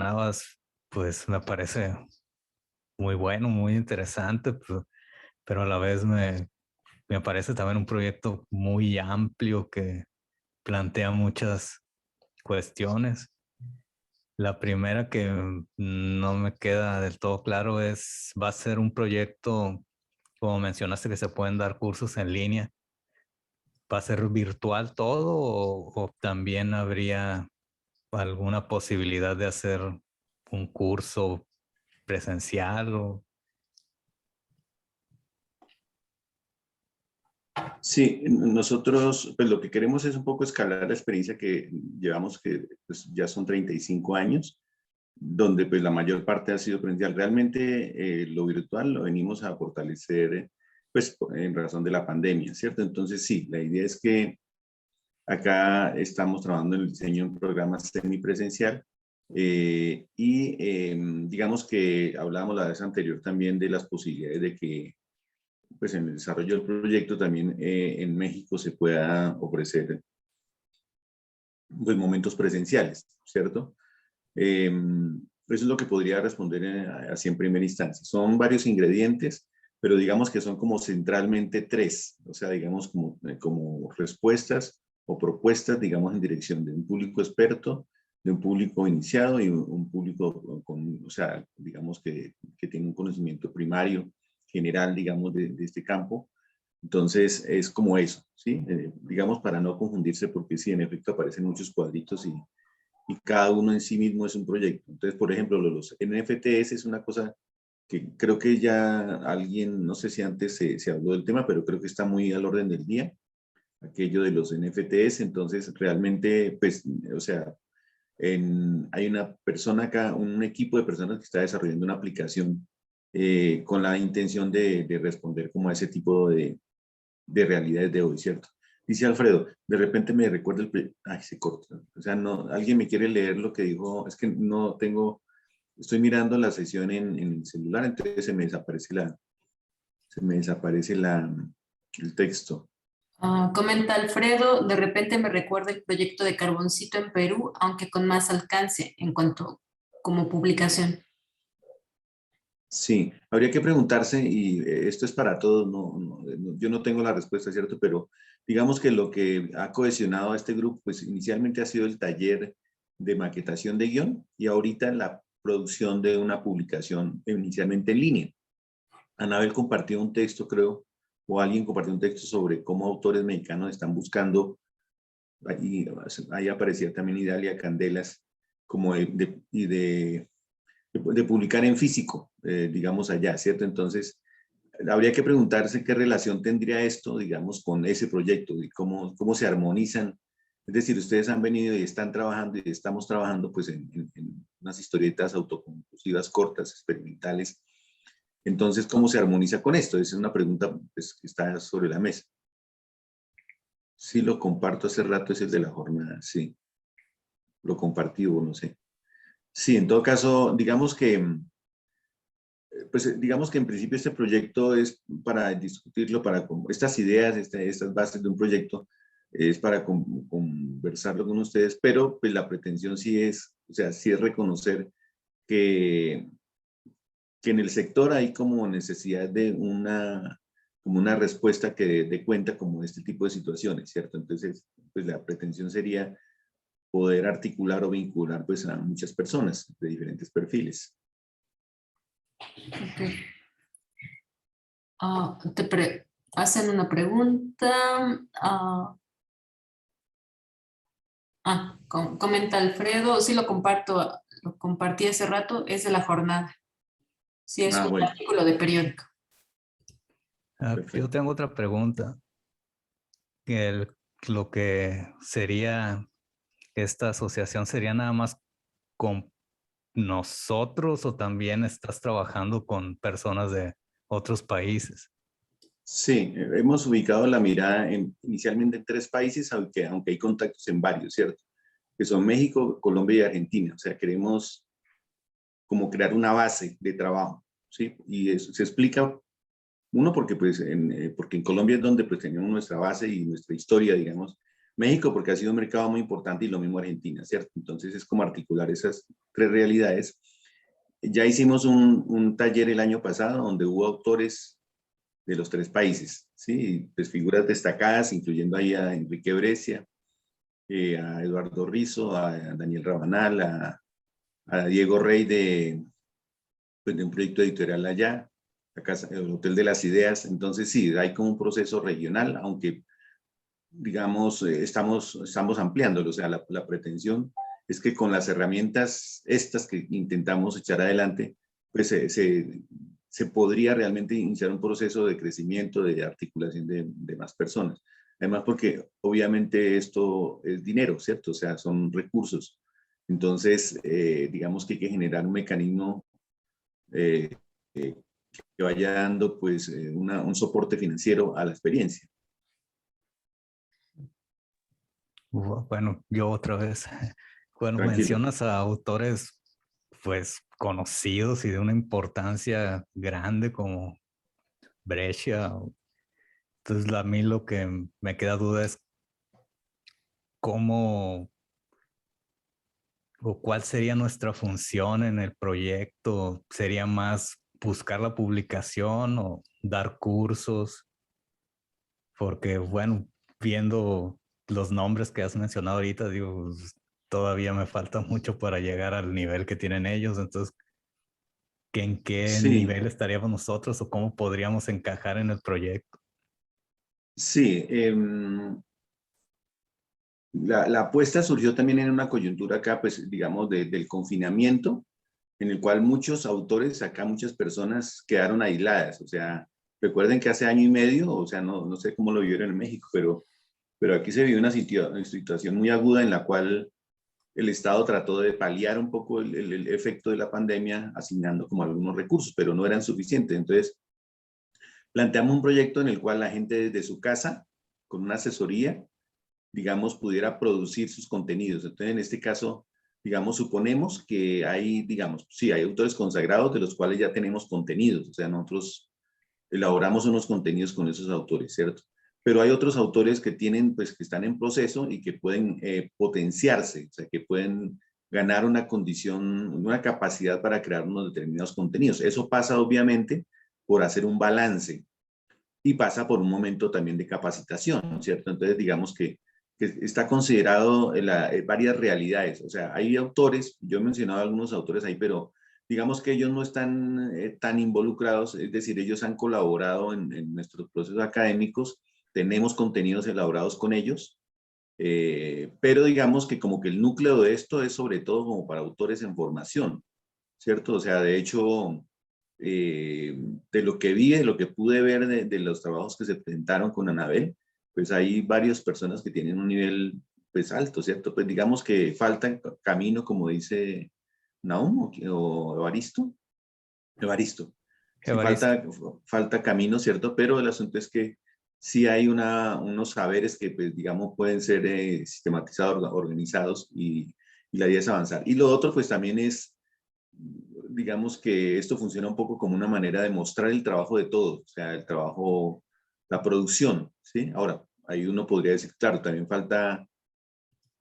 mencionabas, pues me parece muy bueno, muy interesante, pero a la vez me parece también un proyecto muy amplio que plantea muchas cuestiones. La primera que no me queda del todo claro es, ¿va a ser un proyecto, como mencionaste, que se pueden dar cursos en línea? ¿Va a ser virtual todo o también habría alguna posibilidad de hacer un curso presencial o Sí, nosotros pues lo que queremos es un poco escalar la experiencia que llevamos, que pues, ya son 35 años, donde pues la mayor parte ha sido presencial. Realmente lo virtual lo venimos a fortalecer pues en razón de la pandemia, ¿cierto? Entonces sí, la idea es que acá estamos trabajando en el diseño de un programa semipresencial digamos que hablábamos la vez anterior también de las posibilidades de que pues en el desarrollo del proyecto también en México se pueda ofrecer pues, momentos presenciales, ¿cierto? Eso es lo que podría responder así en primera instancia. Son varios ingredientes, pero digamos que son como centralmente tres, o sea, digamos como respuestas o propuestas, digamos, en dirección de un público experto, de un público iniciado y un público con, o sea, digamos que tiene un conocimiento primario, general, digamos, de este campo. Entonces, es como eso, ¿sí? Digamos, para no confundirse, porque sí, en efecto aparecen muchos cuadritos y cada uno en sí mismo es un proyecto. Entonces, por ejemplo, los NFTs es una cosa que creo que ya alguien, no sé si antes se habló del tema, pero creo que está muy al orden del día, aquello de los NFTs. Entonces, realmente, pues, o sea, hay una persona acá, un equipo de personas que está desarrollando una aplicación con la intención de responder como a ese tipo de realidades de hoy, ¿cierto? Dice Alfredo, de repente me recuerda ay, se corta. O sea, no, alguien me quiere leer lo que dijo, es que no tengo, estoy mirando la sesión en el celular, entonces se me desaparece el texto. Comenta Alfredo, de repente me recuerda el proyecto de Carboncito en Perú, aunque con más alcance en cuanto como publicación. Sí, habría que preguntarse, y esto es para todos, yo no tengo la respuesta, ¿cierto? Pero digamos que lo que ha cohesionado a este grupo, pues inicialmente ha sido el taller de maquetación de guión y ahorita la producción de una publicación inicialmente en línea. Anabel compartió un texto, creo, o alguien compartió un texto sobre cómo autores mexicanos están buscando, ahí aparecía también Idalia Candelas, como de publicar en físico, digamos allá, ¿cierto? Entonces, habría que preguntarse qué relación tendría esto, digamos, con ese proyecto y cómo se armonizan. Es decir, ustedes han venido y están trabajando y estamos trabajando pues en unas historietas autoconclusivas cortas, experimentales. Entonces, ¿cómo se armoniza con esto? Esa es una pregunta pues, que está sobre la mesa. Sí, lo comparto hace rato, ese es de la jornada, sí. Lo compartí o no sé. Sí, en todo caso, digamos que en principio este proyecto es para discutirlo, estas ideas, estas bases de un proyecto, es para conversarlo con ustedes, pero pues la pretensión sí es, o sea, sí es reconocer que, que en el sector hay como necesidad de como una respuesta que dé cuenta como de este tipo de situaciones, ¿cierto? Entonces, pues la pretensión sería poder articular o vincular pues a muchas personas de diferentes perfiles. Okay. Hacen una pregunta. Comenta Alfredo, sí lo compartí hace rato, es de la jornada. Sí, es Ah, un bueno, artículo de periódico. Yo perfecto. tengo otra pregunta, que lo que sería esta asociación sería nada más con nosotros o también estás trabajando con personas de otros países. Sí, hemos ubicado la mirada inicialmente en tres países, aunque hay contactos en varios, ¿cierto? Que son México, Colombia y Argentina. O sea, queremos como crear una base de trabajo, ¿sí? Y eso se explica, uno, porque en Colombia es donde pues tenemos nuestra base y nuestra historia, digamos, México porque ha sido un mercado muy importante y lo mismo Argentina, ¿cierto? Entonces es como articular esas tres realidades. Ya hicimos un taller el año pasado donde hubo autores de los tres países, ¿sí? Pues figuras destacadas, incluyendo ahí a Enrique Brescia, a Eduardo Rizzo, a Daniel Rabanal, a Diego Rey pues de un proyecto editorial allá, la casa, el Hotel de las Ideas. Entonces sí, hay como un proceso regional, aunque digamos estamos ampliándolo, o sea, la pretensión es que con las herramientas estas que intentamos echar adelante, pues se podría realmente iniciar un proceso de crecimiento, de articulación de más personas. Además, porque obviamente esto es dinero, ¿cierto? O sea, son recursos. Entonces, digamos que hay que generar un mecanismo eh, que vaya dando pues un soporte financiero a la experiencia. Bueno, yo otra vez, cuando Tranquilo. mencionas a autores pues conocidos y de una importancia grande como Brescia, entonces a mí lo que me queda duda es cómo o cuál sería nuestra función en el proyecto. ¿Sería más buscar la publicación o dar cursos? Porque bueno, viendo los nombres que has mencionado ahorita, digo, pues, todavía me falta mucho para llegar al nivel que tienen ellos. Entonces, ¿en qué Sí, nivel estaríamos nosotros o cómo podríamos encajar en el proyecto? sí. La apuesta surgió también en una coyuntura acá, pues digamos, del confinamiento, en el cual muchos autores, acá muchas personas quedaron aisladas. O sea, recuerden que hace año y medio, o sea, no sé cómo lo vivieron en México, pero aquí se vivió una situación muy aguda en la cual el Estado trató de paliar un poco el efecto de la pandemia, asignando como algunos recursos, pero no eran suficientes. Entonces, planteamos un proyecto en el cual la gente desde su casa, con una asesoría, digamos, pudiera producir sus contenidos. Entonces, en este caso, digamos, suponemos que hay, digamos, sí, hay autores consagrados de los cuales ya tenemos contenidos, o sea, nosotros elaboramos unos contenidos con esos autores, ¿cierto? Pero hay otros autores que tienen, pues, que están en proceso y que pueden potenciarse, o sea, que pueden ganar una condición, una capacidad para crear unos determinados contenidos. Eso pasa, obviamente, por hacer un balance y pasa por un momento también de capacitación, ¿cierto? Entonces, digamos que está considerado varias realidades. O sea, hay autores, yo he mencionado algunos autores ahí, pero digamos que ellos no están tan involucrados, es decir, ellos han colaborado en nuestros procesos académicos, tenemos contenidos elaborados con ellos, pero digamos que como que el núcleo de esto es sobre todo como para autores en formación, ¿cierto? O sea, de hecho, de lo que vi, de lo que pude ver de los trabajos que se presentaron con Anabel, pues hay varias personas que tienen un nivel pues alto, ¿cierto? Pues digamos que falta camino, como dice Naum o Evaristo. Evaristo. Sí, Evaristo. falta camino, ¿cierto? Pero el asunto es que sí hay unos saberes que, pues, digamos, pueden ser sistematizados, organizados y la idea es avanzar. Y lo otro, pues, también es digamos que esto funciona un poco como una manera de mostrar el trabajo de todos, o sea, el trabajo, la producción, ¿sí? Ahora, ahí uno podría decir, claro, también falta,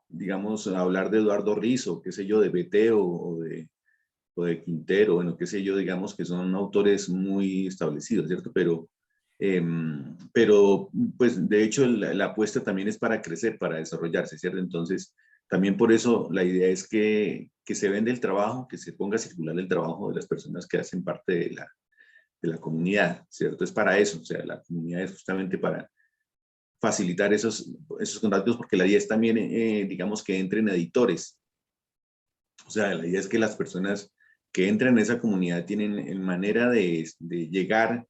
digamos, hablar de Eduardo Rizzo, qué sé yo, de BT o de Quintero, bueno, qué sé yo, digamos que son autores muy establecidos, ¿cierto? Pero pues de hecho la apuesta también es para crecer, para desarrollarse, ¿cierto? Entonces, también por eso la idea es que se vende el trabajo, que se ponga a circular el trabajo de las personas que hacen parte de la comunidad, ¿cierto? Es para eso, o sea, la comunidad es justamente para facilitar esos contactos, porque la idea es también, digamos, que entren editores. O sea, la idea es que las personas que entran en esa comunidad tienen manera de llegar,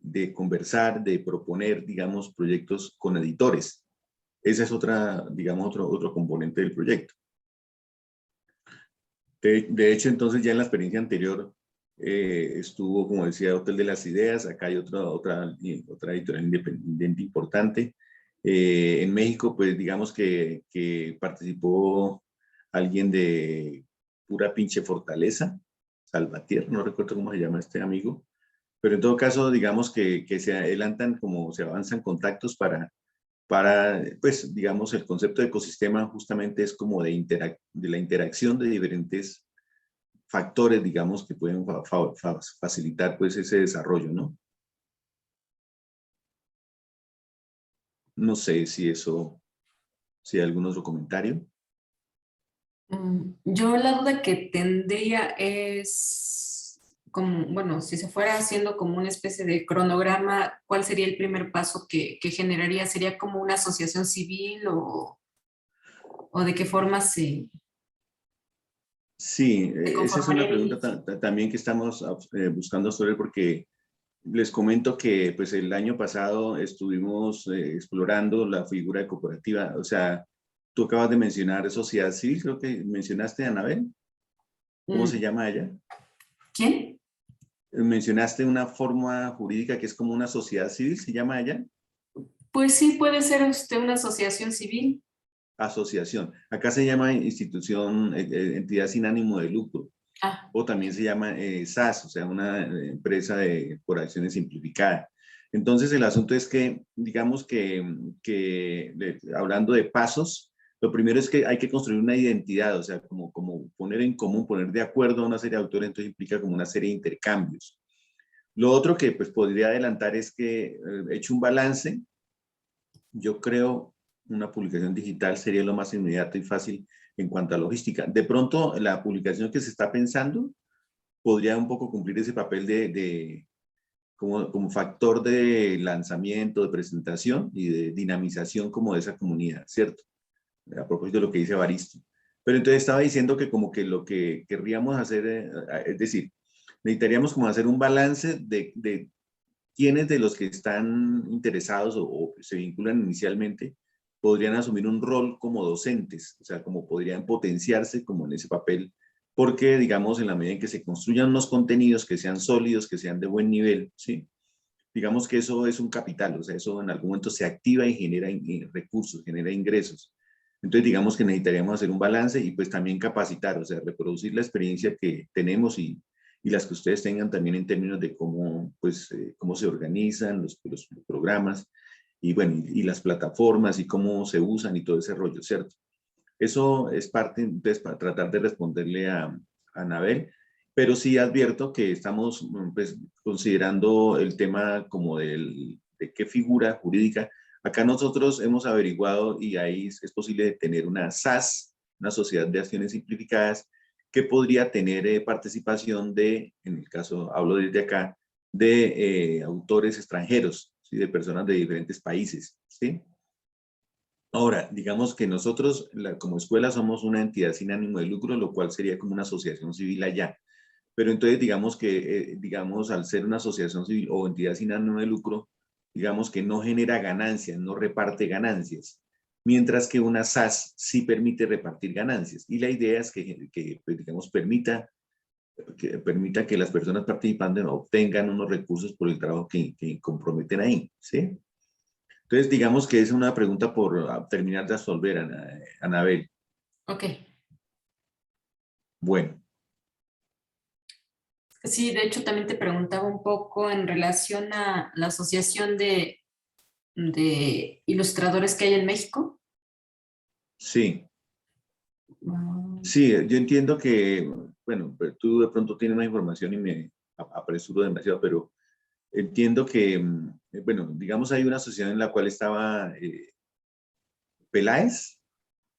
de conversar, de proponer, digamos, proyectos con editores. Esa es otra, digamos, otro componente del proyecto. De hecho, entonces ya en la experiencia anterior estuvo, como decía, Hotel de las Ideas, acá hay otra editorial independiente importante. En México, pues digamos que participó alguien de Pura Pinche Fortaleza, Salvatier, no recuerdo cómo se llama este amigo, pero en todo caso, digamos que se adelantan, como se avanzan contactos para, pues, digamos, el concepto de ecosistema justamente es como de la interacción de diferentes factores, digamos, que pueden facilitar, pues, ese desarrollo, ¿no? No sé si eso, si hay algún otro comentario. Yo la duda que tendría es, como, bueno, si se fuera haciendo como una especie de cronograma, ¿cuál sería el primer paso que generaría? ¿Sería como una asociación civil o de qué forma Sí, se esa es conformaría una el pregunta inicio? también que estamos buscando sobre, porque les comento que pues el año pasado estuvimos explorando la figura de cooperativa. O sea, tú acabas de mencionar sociedad civil, creo que mencionaste a Anabel. ¿Cómo Mm, se llama ella? ¿Quién? Mencionaste una forma jurídica que es como una sociedad civil, ¿se llama ella? Pues sí, puede ser usted una asociación civil. Asociación. Acá se llama institución, entidad sin ánimo de lucro. Ah, O también se llama SAS, o sea, una empresa por acciones simplificada. Entonces, el asunto es que, digamos hablando de pasos, lo primero es que hay que construir una identidad, o sea, como poner en común, poner de acuerdo a una serie de autores, entonces implica como una serie de intercambios. Lo otro que pues podría adelantar es que, hecho un balance, yo creo una publicación digital sería lo más inmediato y fácil en cuanto a logística. De pronto, la publicación que se está pensando podría un poco cumplir ese papel como factor de lanzamiento, de presentación y de dinamización como de esa comunidad, ¿cierto? A propósito de lo que dice Baristo. Pero entonces estaba diciendo que como que lo que querríamos hacer, es decir, necesitaríamos como hacer un balance de quiénes de los que están interesados o se vinculan inicialmente podrían asumir un rol como docentes, o sea, como podrían potenciarse como en ese papel, porque, digamos, en la medida en que se construyan unos contenidos que sean sólidos, que sean de buen nivel, ¿sí? Digamos que eso es un capital, o sea, eso en algún momento se activa y genera recursos, genera ingresos. Entonces, digamos que necesitaríamos hacer un balance y pues también capacitar, o sea, reproducir la experiencia que tenemos y las que ustedes tengan también en términos de cómo, pues, cómo se organizan los programas y bueno, y las plataformas y cómo se usan y todo ese rollo, ¿cierto? Eso es parte, entonces, para tratar de responderle a Anabel, pero sí advierto que estamos pues, considerando el tema como de qué figura jurídica. Acá nosotros hemos averiguado y ahí es posible tener una SAS, una Sociedad de Acciones Simplificadas, que podría tener participación de, en el caso, hablo desde acá, de autores extranjeros, ¿sí? De personas de diferentes países, ¿sí? Ahora, digamos que nosotros como escuela somos una entidad sin ánimo de lucro, lo cual sería como una asociación civil allá. Pero entonces digamos que, digamos, al ser una asociación civil o entidad sin ánimo de lucro, digamos que no genera ganancias, no reparte ganancias. Mientras que una SAS sí permite repartir ganancias. Y la idea es que pues, digamos, permita que las personas participantes obtengan unos recursos por el trabajo que comprometen ahí, ¿sí? Entonces, digamos que es una pregunta por terminar de resolver, Anabel. ok. Bueno, Sí, de hecho también te preguntaba un poco en relación a la asociación de ilustradores que hay en México. sí, Mm, sí, yo entiendo que, bueno, pues tú de pronto tienes más información y me apresuro demasiado, pero entiendo que, bueno, digamos hay una asociación en la cual estaba Peláez,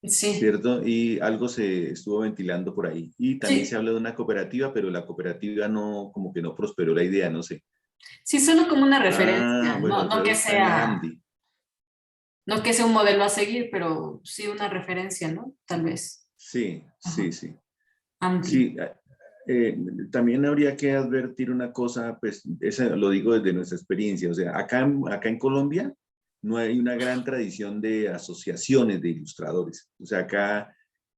sí, ¿cierto? Y algo se estuvo ventilando por ahí. Y también se sí, habla de una cooperativa, pero la cooperativa no, como que no prosperó la idea, no sé. sí, solo como una Ah, referencia, bueno, no que entonces está en la sea, AMDI. no que sea un modelo a seguir, pero sí una referencia, ¿no? Tal vez. Sí, sí, Ajá. sí. Ampli. Sí, también habría que advertir una cosa, pues eso lo digo desde nuestra experiencia, o sea, acá en Colombia no hay una gran tradición de asociaciones de ilustradores, o sea, acá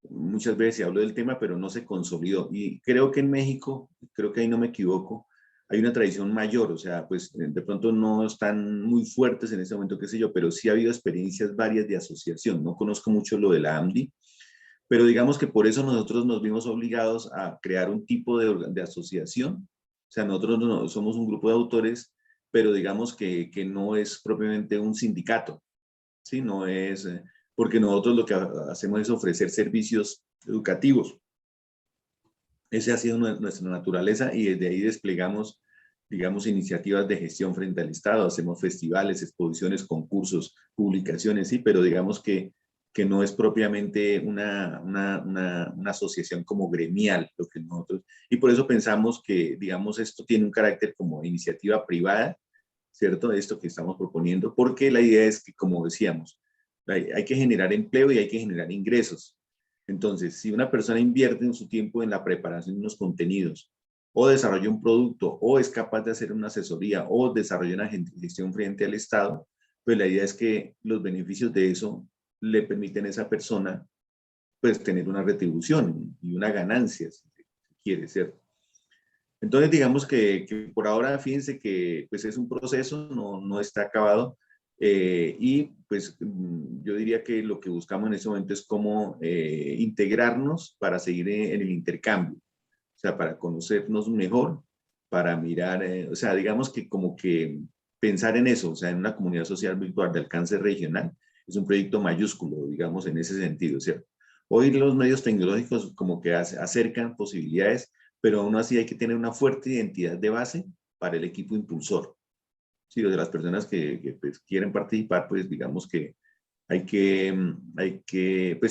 muchas veces se habló del tema, pero no se consolidó, y creo que en México, creo que ahí no me equivoco, hay una tradición mayor, o sea, pues de pronto no están muy fuertes en este momento, qué sé yo, pero sí ha habido experiencias varias de asociación, no conozco mucho lo de la AMDI, pero digamos que por eso nosotros nos vimos obligados a crear un tipo de asociación. O sea, nosotros no, somos un grupo de autores, pero digamos que no es propiamente un sindicato. ¿sí? No es, porque nosotros lo que hacemos es ofrecer servicios educativos. Esa ha sido nuestra naturaleza y desde ahí desplegamos, digamos, iniciativas de gestión frente al Estado. Hacemos festivales, exposiciones, concursos, publicaciones, sí, pero digamos que no es propiamente una asociación como gremial, lo que nosotros, y por eso pensamos que, digamos, esto tiene un carácter como iniciativa privada, ¿cierto? Esto que estamos proponiendo, porque la idea es que, como decíamos, hay que generar empleo y hay que generar ingresos. Entonces, si una persona invierte en su tiempo en la preparación de unos contenidos, o desarrolla un producto, o es capaz de hacer una asesoría, o desarrolla una gestión frente al Estado, pues la idea es que los beneficios de eso le permiten a esa persona, pues, tener una retribución y una ganancia, si quiere ser. Entonces, digamos que por ahora, fíjense que pues es un proceso, no está acabado. Y pues yo diría que lo que buscamos en este momento es cómo integrarnos para seguir en el intercambio, o sea, para conocernos mejor, para mirar, o sea, digamos que como que pensar en eso, o sea, en una comunidad social virtual de alcance regional, es un proyecto mayúsculo, digamos, en ese sentido, ¿cierto? Hoy los medios tecnológicos como que acercan posibilidades, pero aún así hay que tener una fuerte identidad de base para el equipo impulsor. Sí, de las personas que pues, quieren participar, pues digamos que pues,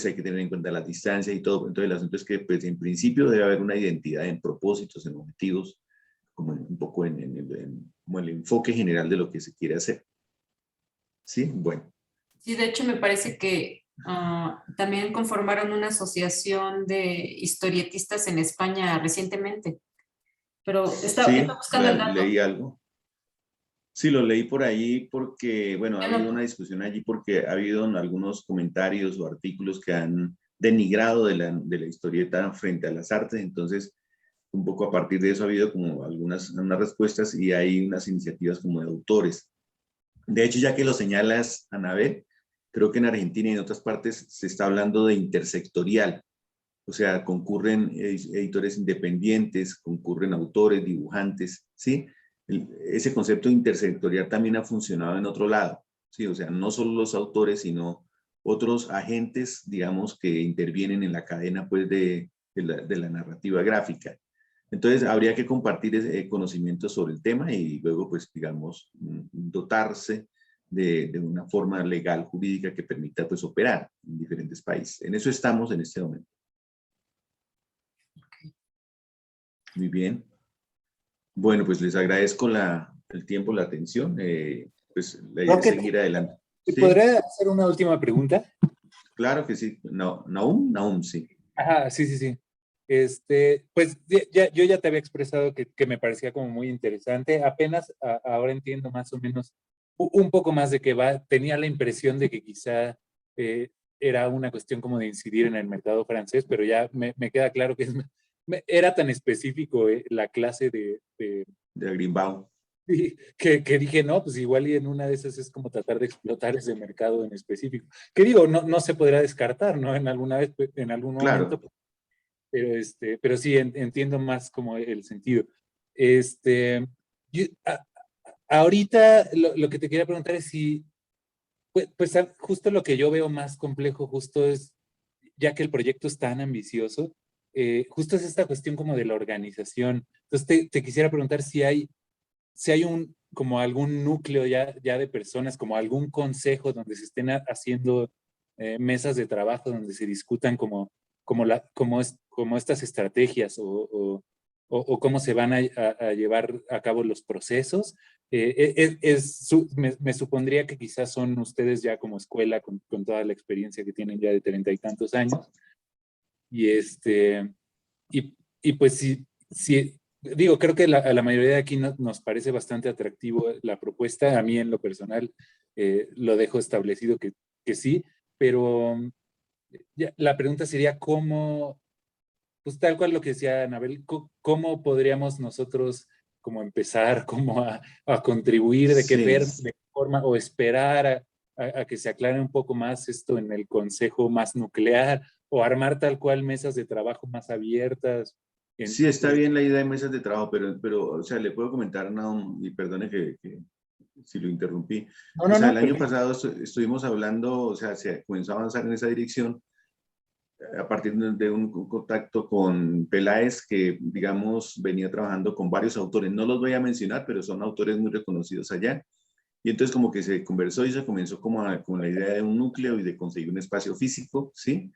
hay que tener en cuenta las distancias y todo. Entonces el asunto es que pues, en principio debe haber una identidad en propósitos, en objetivos, como un poco como el enfoque general de lo que se quiere hacer. Sí, bueno. Sí, de hecho me parece que también conformaron una asociación de historietistas en España recientemente, pero está Sí, buscando el dato. leí algo. Sí, lo leí por ahí porque, bueno, ha Ya habido no- una discusión allí porque ha habido algunos comentarios o artículos que han denigrado de la historieta frente a las artes. Entonces, un poco a partir de eso ha habido como unas respuestas y hay unas iniciativas como de autores. De hecho, ya que lo señalas, Anabel, creo que en Argentina y en otras partes se está hablando de intersectorial. O sea, concurren editores independientes, concurren autores, dibujantes, ¿sí? Ese concepto intersectorial también ha funcionado en otro lado, ¿sí? O sea, no solo los autores, sino otros agentes, digamos, que intervienen en la cadena, pues, de la narrativa gráfica. Entonces, habría que compartir conocimientos sobre el tema y luego, pues, digamos, dotarse de una forma legal, jurídica que permita, pues, operar en diferentes países. En eso estamos en este momento. Muy bien. Bueno, pues les agradezco el tiempo, la atención. Pues la idea es Rocket, seguir adelante. ¿te Sí, podré hacer una última pregunta? claro que sí. No, Nahum, sí. Ajá, sí, sí, sí. Pues yo ya te había expresado que me parecía como muy interesante. Apenas ahora entiendo más o menos un poco más de qué va. Tenía la impresión de que quizá era una cuestión como de incidir en el mercado francés, pero ya me queda claro que era tan específico la clase De Greenbaum. sí, que dije, no, pues igual y en una de esas es como tratar de explotar ese mercado en específico. Que digo, no se podrá descartar, ¿no? En alguna vez, en algún momento, Claro. pero sí entiendo más como el sentido. Este, yo- a- ahorita lo que te quería preguntar es si, pues justo lo que yo veo más complejo justo es, ya que el proyecto es tan ambicioso, justo es esta cuestión como de la organización. Entonces te quisiera preguntar si hay como algún núcleo ya de personas, como algún consejo donde se estén haciendo mesas de trabajo, donde se discutan como estas estrategias o cómo se van a llevar a cabo los procesos. Me supondría que quizás son ustedes ya como escuela con toda la experiencia que tienen ya de 30 y tantos años. Y y pues si digo, creo que a la mayoría de aquí nos parece bastante atractivo la propuesta. A mí en lo personal lo dejo establecido que sí, pero la pregunta sería cómo, pues tal cual lo que decía Anabel, ¿cómo podríamos nosotros como empezar, como a contribuir, de qué Sí, ver, de qué forma, o esperar a que se aclare un poco más esto en el consejo más nuclear, o armar tal cual mesas de trabajo más abiertas? sí, está bien la idea de mesas de trabajo, pero o sea, le puedo comentar, Nahum, y perdone si lo interrumpí. No, O no, sea, no, el año perfecto. pasado estuvimos hablando, o sea, se comenzó a avanzar en esa dirección a partir de un contacto con Peláez, que, digamos, venía trabajando con varios autores. No los voy a mencionar, pero son autores muy reconocidos allá. Y entonces como que se conversó y se comenzó como con la idea de un núcleo y de conseguir un espacio físico, ¿sí?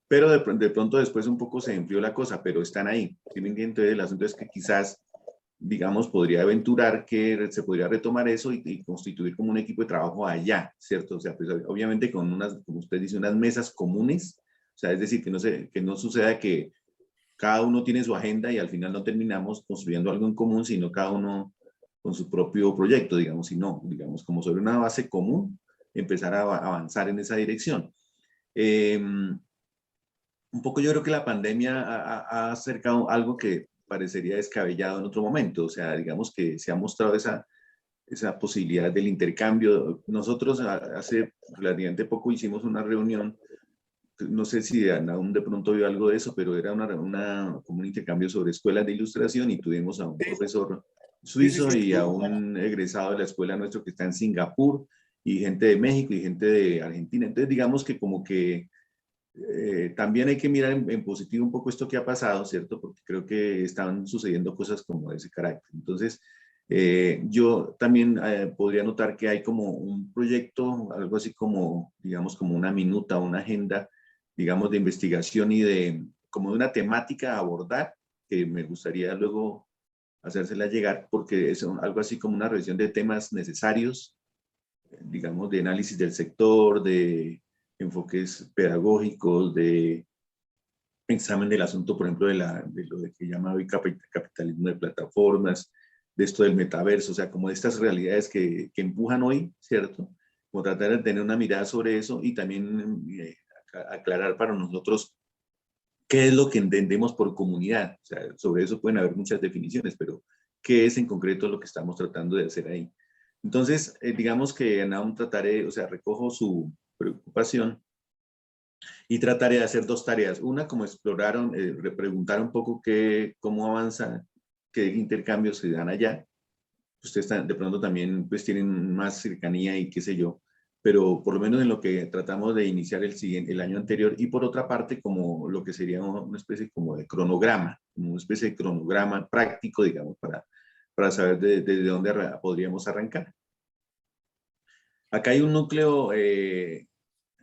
Pero de pronto después un poco se enfrió la cosa, pero están ahí, ¿sí me entiendes? Entonces el asunto es que quizás, digamos, podría aventurar que se podría retomar eso y constituir como un equipo de trabajo allá, ¿cierto? O sea, pues obviamente con unas, como usted dice, unas mesas comunes, o sea, es decir, que no suceda que cada uno tiene su agenda y al final no terminamos construyendo algo en común, sino cada uno con su propio proyecto, digamos, y no, digamos, como sobre una base común, empezar a avanzar en esa dirección. Un poco yo creo que la pandemia ha acercado algo que parecería descabellado en otro momento, o sea, digamos que se ha mostrado esa posibilidad del intercambio. Nosotros hace relativamente poco hicimos una reunión, no sé si aún de pronto vio algo de eso, pero era como un intercambio sobre escuelas de ilustración y tuvimos a un profesor Sí, sí, suizo sí, y a estuvo bueno. un egresado de la escuela nuestro que está en Singapur y gente de México y gente de Argentina. Entonces digamos que como que también hay que mirar en positivo un poco esto que ha pasado, ¿cierto? Porque creo que están sucediendo cosas como de ese carácter. Entonces, yo también podría notar que hay como un proyecto, algo así como, digamos, como una minuta, una agenda, digamos, de investigación y como de una temática a abordar, que me gustaría luego hacérsela llegar, porque es algo así como una revisión de temas necesarios, digamos, de análisis del sector, de enfoques pedagógicos, de examen del asunto, por ejemplo, de lo de que llama hoy capitalismo de plataformas, de esto del metaverso, o sea, como de estas realidades que empujan hoy, ¿cierto? Como tratar de tener una mirada sobre eso y también aclarar para nosotros qué es lo que entendemos por comunidad. O sea, sobre eso pueden haber muchas definiciones, pero ¿qué es en concreto lo que estamos tratando de hacer ahí? Entonces, digamos que aún trataré, o sea, recojo su preocupación y trataré de hacer dos tareas. Una, como exploraron, repreguntar un poco cómo avanza, qué intercambios se dan allá. Ustedes de pronto también pues tienen más cercanía y qué sé yo, pero por lo menos en lo que tratamos de iniciar el año anterior. Y por otra parte, como lo que sería una especie como de cronograma, como una especie de cronograma práctico, digamos, para saber desde dónde podríamos arrancar. Acá hay un núcleo,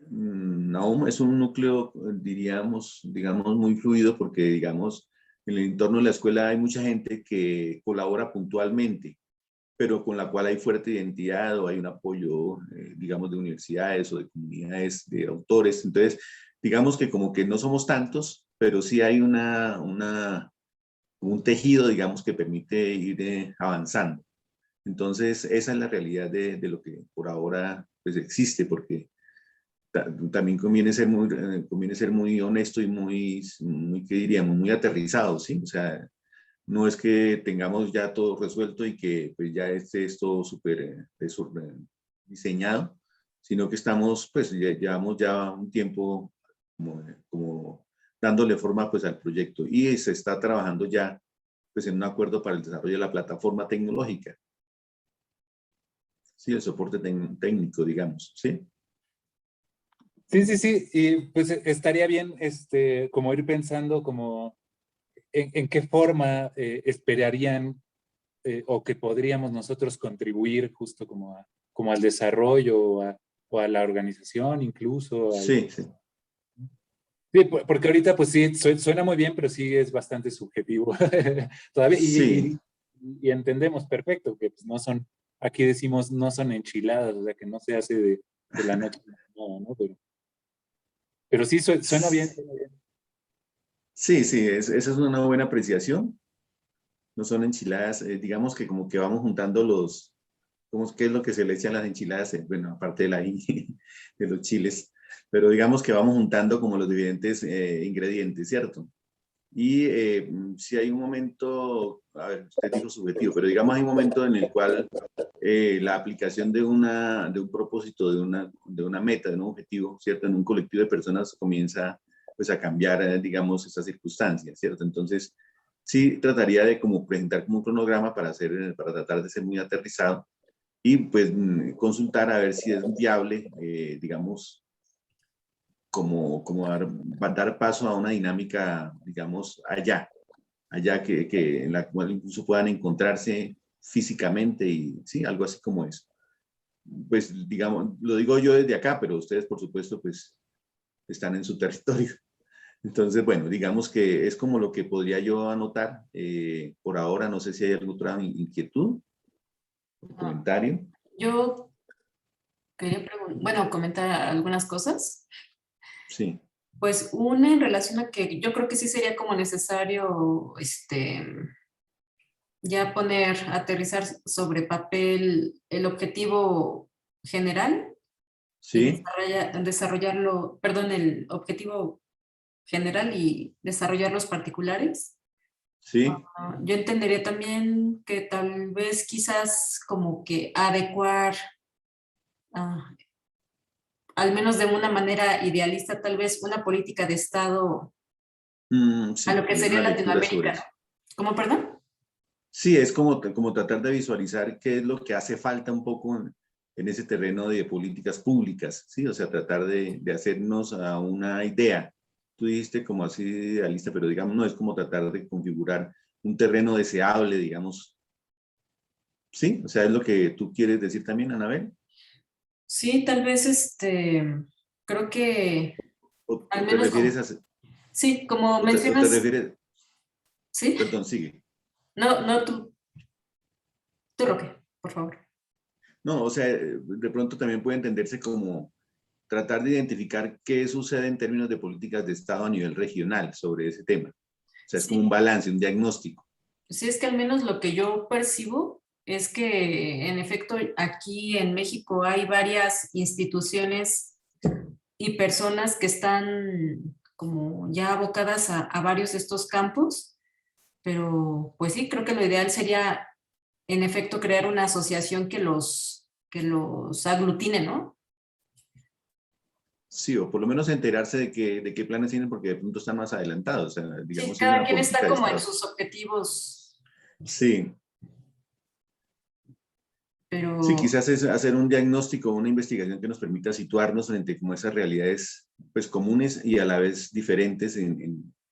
Nahum, es un núcleo, digamos, muy fluido porque, digamos, en el entorno de la escuela hay mucha gente que colabora puntualmente, pero con la cual hay fuerte identidad o hay un apoyo, digamos, de universidades o de comunidades de autores. Entonces, digamos que como que no somos tantos, pero sí hay un tejido, digamos, que permite ir avanzando. Entonces, esa es la realidad de lo que por ahora pues, existe, porque también conviene ser muy honesto y ¿qué diríamos? Muy aterrizado, ¿sí? O sea, no es que tengamos ya todo resuelto y que pues ya esté esto súper diseñado, sino que estamos, pues llevamos ya un tiempo como dándole forma pues al proyecto y se está trabajando ya pues en un acuerdo para el desarrollo de la plataforma tecnológica, sí, el soporte técnico, digamos, ¿sí? Sí, sí, sí, y pues estaría bien como ir pensando como en qué forma esperarían o que podríamos nosotros contribuir justo como al desarrollo o a la organización incluso. Sí, sí. Sí, porque ahorita pues sí, suena muy bien, pero sí es bastante subjetivo todavía Sí, y entendemos perfecto que pues no son, aquí decimos no son enchiladas, o sea que no se hace de la noche a la mañana, ¿no? Pero sí suena bien, suena bien. sí, sí, esa es una buena apreciación. No son enchiladas, digamos que como que vamos juntando ¿qué es lo que se le echa a las enchiladas? Bueno, aparte de de los chiles, pero digamos que vamos juntando como los diferentes ingredientes, ¿cierto? Y si hay un momento, a ver, usted dijo subjetivo, pero digamos hay un momento en el cual la aplicación de un propósito, de una meta, de un objetivo, ¿cierto? En un colectivo de personas comienza pues a cambiar, digamos, estas circunstancias, ¿cierto? Entonces, sí trataría de como presentar como un cronograma para tratar de ser muy aterrizado y pues consultar a ver si es viable, digamos, como dar paso a una dinámica, digamos, allá en la cual incluso puedan encontrarse físicamente y sí, algo así como eso. Pues digamos, lo digo yo desde acá, pero ustedes por supuesto pues están en su territorio. Entonces, bueno, digamos que es como lo que podría yo anotar por ahora. No sé si hay alguna otra inquietud o comentario. Yo quería comentar algunas cosas. Sí. Pues una en relación a que yo creo que sí sería como necesario ya aterrizar sobre papel el objetivo general y Sí, desarrollarlo, perdón, el objetivo general y desarrollar los particulares. sí. Yo entendería también que tal vez quizás como que adecuar, ah, al menos de una manera idealista, tal vez una política de Estado a Sí, lo que tener sería una lectura sobre Latinoamérica, ¿no? eso. ¿Cómo, perdón? Sí, es como tratar de visualizar qué es lo que hace falta un poco en ese terreno de políticas públicas, ¿sí? O sea, tratar de hacernos a una idea. Tú dijiste como así idealista, pero digamos, no es como tratar de configurar un terreno deseable, digamos. Sí, o sea, es lo que tú quieres decir también, Anabel. Sí, tal vez creo que al O te menos refieres como, a, sí, como o te mencionas, refieres, sí, perdón, sigue. no, no, tú Roque, por favor. No, o sea, de pronto también puede entenderse como tratar de identificar qué sucede en términos de políticas de Estado a nivel regional sobre ese tema. O sea, es como un Sí, balance, un diagnóstico. sí, es que al menos lo que yo percibo es que en efecto aquí en México hay varias instituciones y personas que están como ya abocadas a varios de estos campos, pero pues sí, creo que lo ideal sería en efecto crear una asociación que los aglutine, ¿no? Sí, o por lo menos enterarse de qué planes tienen porque de pronto están más adelantados. O sea, Sí, digamos, si es cada una quien está política de como en Estado. sus objetivos, Sí, sí, pero quizás es hacer un diagnóstico, una investigación que nos permita situarnos frente como esas realidades pues comunes y a la vez diferentes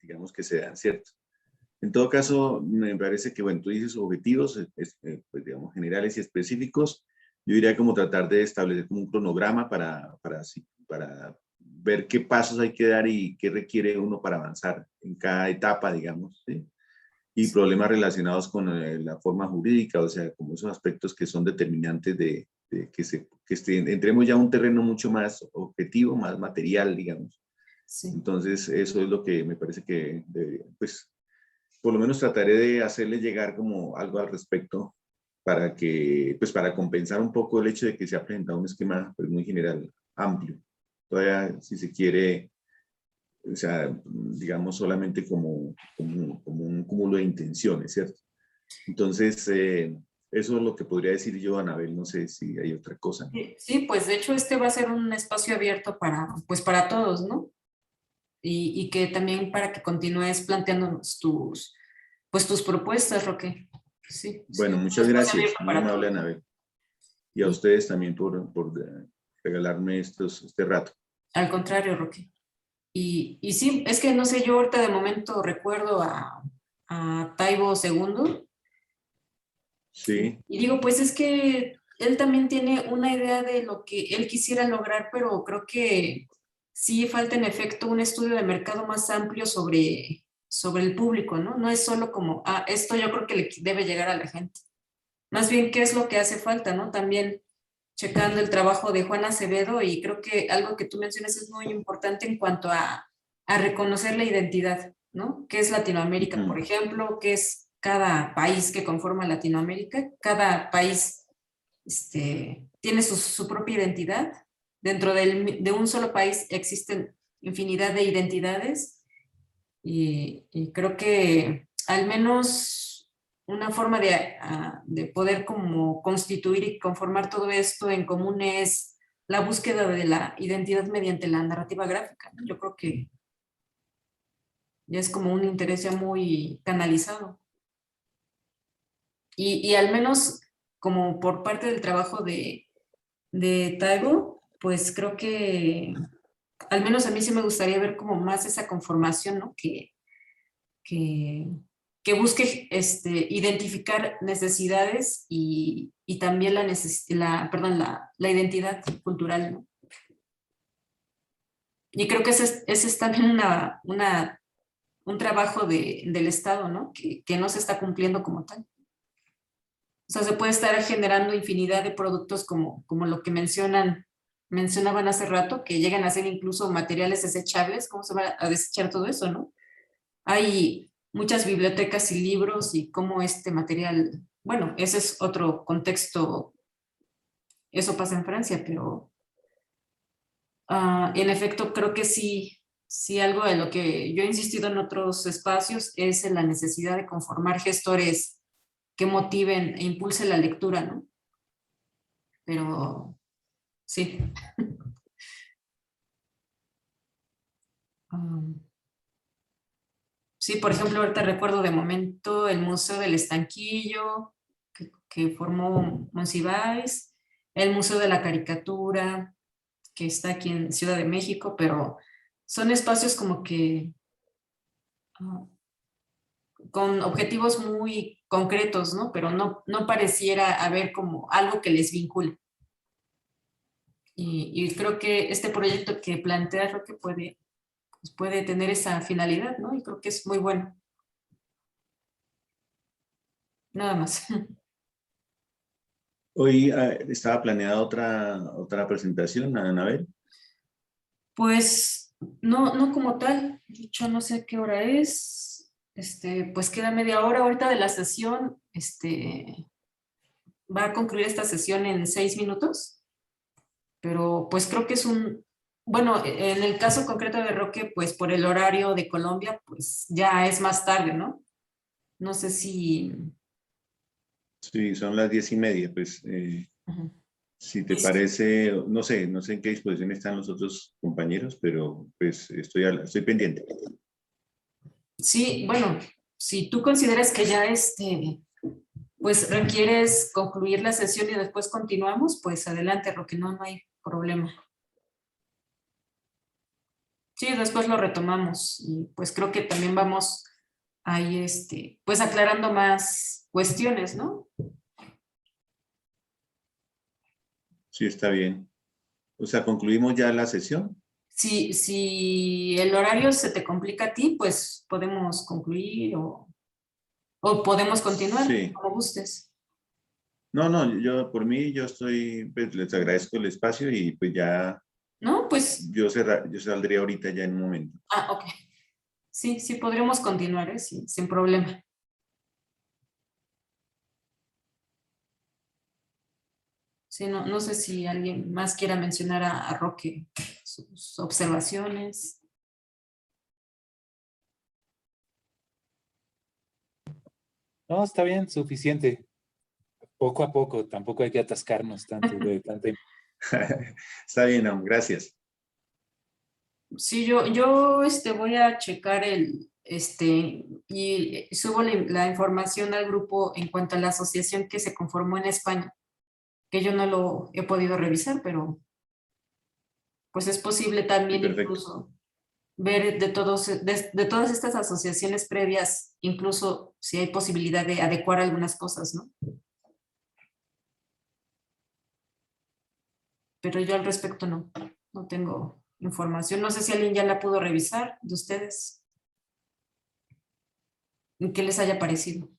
digamos que se dan, ¿cierto? En todo caso, me parece que, bueno, tú dices objetivos, pues, digamos, generales y específicos. Yo diría como tratar de establecer como un cronograma para ver qué pasos hay que dar y qué requiere uno para avanzar en cada etapa, digamos, ¿sí? Y problemas relacionados con la forma jurídica, o sea, como esos aspectos que son determinantes de entremos ya a un terreno mucho más objetivo, más material, digamos. sí. Entonces, eso es lo que me parece que, pues, por lo menos trataré de hacerle llegar como algo al respecto para que, pues para compensar un poco el hecho de que se ha presentado un esquema pues, muy general, amplio. Todavía, si se quiere, o sea, digamos solamente como un cúmulo de intenciones, ¿cierto? Entonces, eso es lo que podría decir yo, Anabel, no sé si hay otra cosa. Sí, sí, pues de hecho este va a ser un espacio abierto pues para todos, ¿no? Y que también para que continúes planteándonos pues tus propuestas, Roque. Sí, sí, Bueno, es un muchas espacio gracias, abierto muy para amable, todos. Anabel. Y a Y ustedes también por regalarme este rato. al contrario, Roque. Y sí, es que no sé, yo ahorita de momento recuerdo a Taibo II Sí. y digo, pues es que él también tiene una idea de lo que él quisiera lograr, pero creo que sí falta en efecto un estudio de mercado más amplio sobre el público, ¿no? No es solo como, esto yo creo que le debe llegar a la gente. Más bien, ¿qué es lo que hace falta, no? También checando el trabajo de Juan Acevedo y creo que algo que tú mencionas es muy importante en cuanto a reconocer la identidad, ¿no? ¿Qué es Latinoamérica, por Ujú. ejemplo? ¿Qué es cada país que conforma Latinoamérica? Cada país tiene su propia identidad. Dentro de un solo país existen infinidad de identidades y creo que al menos una forma de poder como constituir y conformar todo esto en común es la búsqueda de la identidad mediante la narrativa gráfica, ¿no? Yo creo que ya es como un interés ya muy canalizado. Y al menos como por parte del trabajo de Taibo, pues creo que al menos a mí sí me gustaría ver como más esa conformación, ¿no? Que busque identificar necesidades y también la identidad cultural, ¿no? Y creo que ese es también un trabajo del Estado, ¿no? Que no se está cumpliendo como tal. O sea, se puede estar generando infinidad de productos como lo que mencionaban hace rato, que llegan a ser incluso materiales desechables. ¿Cómo se va a desechar todo eso, no? Hay muchas bibliotecas y libros y cómo este material, bueno, ese es otro contexto, eso pasa en Francia, pero en efecto creo que sí algo de lo que yo he insistido en otros espacios es en la necesidad de conformar gestores que motiven e impulsen la lectura, ¿no? Pero sí. Sí, por ejemplo, ahorita recuerdo de momento el Museo del Estanquillo, que formó Monsiváis, el Museo de la Caricatura, que está aquí en Ciudad de México, pero son espacios como que con objetivos muy concretos, ¿no? Pero no pareciera haber como algo que les vincule. Y creo que este proyecto que plantea creo que puede tener esa finalidad, ¿no? Y creo que es muy bueno. Nada más. Hoy estaba planeada otra presentación, Anabel. Pues no como tal. De hecho, no sé qué hora es. Pues queda media hora ahorita de la sesión. Va a concluir esta sesión en 6 minutos. Pero pues creo que bueno, en el caso concreto de Roque, pues por el horario de Colombia, pues ya es más tarde, ¿no? No sé si... Sí, son las 10:30, pues si te Sí, parece, no sé en qué disposición están los otros compañeros, pero pues estoy pendiente. sí, bueno, si tú consideras que ya pues requieres concluir la sesión y después continuamos, pues adelante, Roque, no hay problema. Sí, después lo retomamos y pues creo que también vamos ahí, pues aclarando más cuestiones, ¿no? Sí, está bien. O sea, concluimos ya la sesión. Si el horario se te complica a ti, pues podemos concluir o podemos continuar, Sí. como gustes. No, por mí, pues les agradezco el espacio y pues ya ¿No? Pues, yo saldría ahorita ya en un momento. ok. Sí, podremos continuar, ¿eh? Sí, sin problema. Sí, no sé si alguien más quiera mencionar a Roque sus observaciones. No, está bien, suficiente. Poco a poco, tampoco hay que atascarnos tanto de tanta. Está bien, Aun, gracias. Sí, yo voy a checar y subo la información al grupo en cuanto a la asociación que se conformó en España, que yo no lo he podido revisar, pero pues es posible Sí, también perfecto. incluso ver de todas estas asociaciones previas, incluso si hay posibilidad de adecuar algunas cosas, ¿no? Pero yo al respecto no tengo información. No sé si alguien ya la pudo revisar de ustedes. ¿Y qué les haya parecido?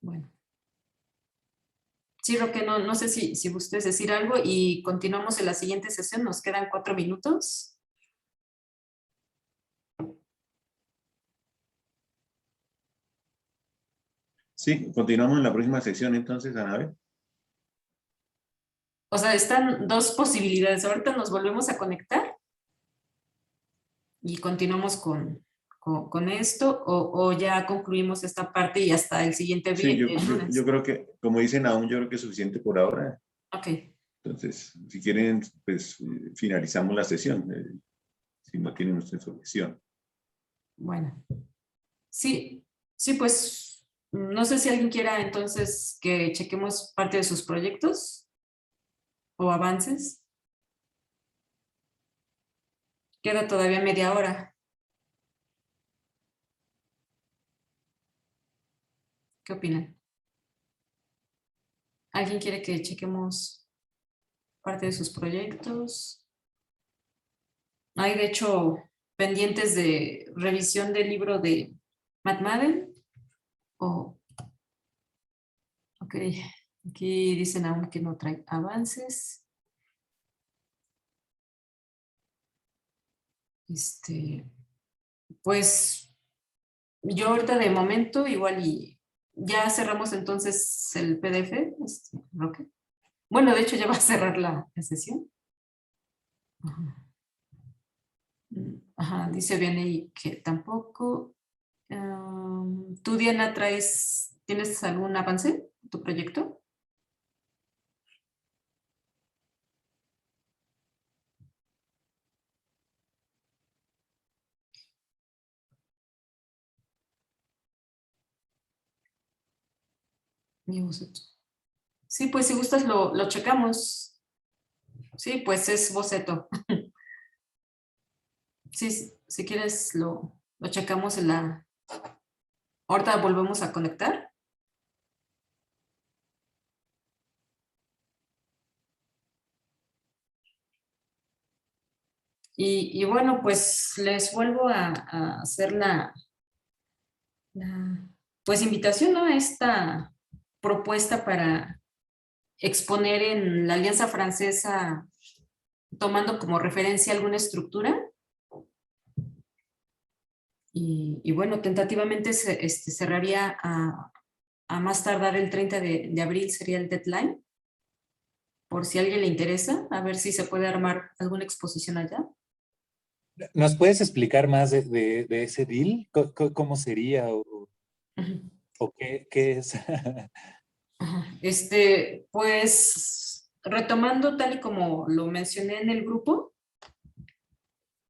Bueno. Sí, Roque, no sé si gustes decir algo y continuamos en la siguiente sesión. Nos quedan 4 minutos. Sí, continuamos en la próxima sección entonces, Anabel. O sea, están dos posibilidades. Ahorita nos volvemos a conectar y continuamos con esto o ya concluimos esta parte y hasta el siguiente Sí, lunes. yo creo que, como dicen aún, yo creo que es suficiente por ahora. Ok. Entonces, si quieren, pues finalizamos la sesión, si no tienen ustedes objeción. Bueno, sí, sí, pues no sé si alguien quiera entonces que chequemos parte de sus proyectos o avances. Queda todavía media hora. ¿Qué opinan? ¿Alguien quiere que chequemos parte de sus proyectos? Hay, de hecho, pendientes de revisión del libro de Matt Madden. Ok, aquí dicen aún que no trae avances. Pues yo ahorita de momento igual y ya cerramos entonces el PDF, Roque. Bueno, de hecho ya va a cerrar la sesión. Ajá. Ajá, dice bien ahí que tampoco. ¿Tú, Diana, tienes algún avance en tu proyecto? Mi boceto. Sí, pues si gustas lo checamos. Sí, pues es boceto. Sí, si quieres lo checamos en la... Ahorita volvemos a conectar. Y bueno, pues les vuelvo a hacer la pues invitación, ¿no? A esta propuesta para exponer en la Alianza Francesa, tomando como referencia alguna estructura. Y bueno, tentativamente cerraría a más tardar el 30 de abril, sería el deadline, por si a alguien le interesa, a ver si se puede armar alguna exposición allá. ¿Nos puedes explicar más de ese deal? ¿Cómo sería o qué es? Ajá. Pues retomando tal y como lo mencioné en el grupo,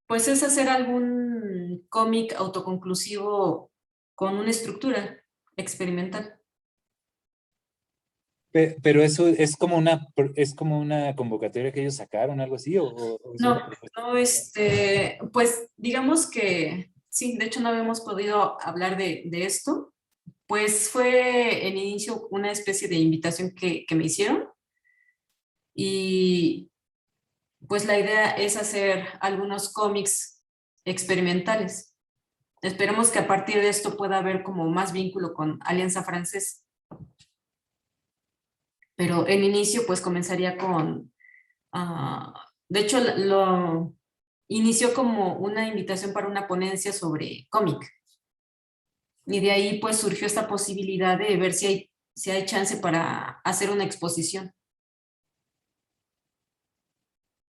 pues es hacer algún cómic autoconclusivo con una estructura experimental. Pero eso es como una convocatoria que ellos sacaron, algo así, o es No, una propuesta? no, pues digamos que sí, de hecho no habíamos podido hablar de esto. Pues fue en inicio una especie de invitación que me hicieron y pues la idea es hacer algunos cómics experimentales. Esperemos que a partir de esto pueda haber como más vínculo con Alianza Francesa. Pero en inicio pues comenzaría con... de hecho lo inició como una invitación para una ponencia sobre cómic. Y de ahí pues surgió esta posibilidad de ver si hay chance para hacer una exposición.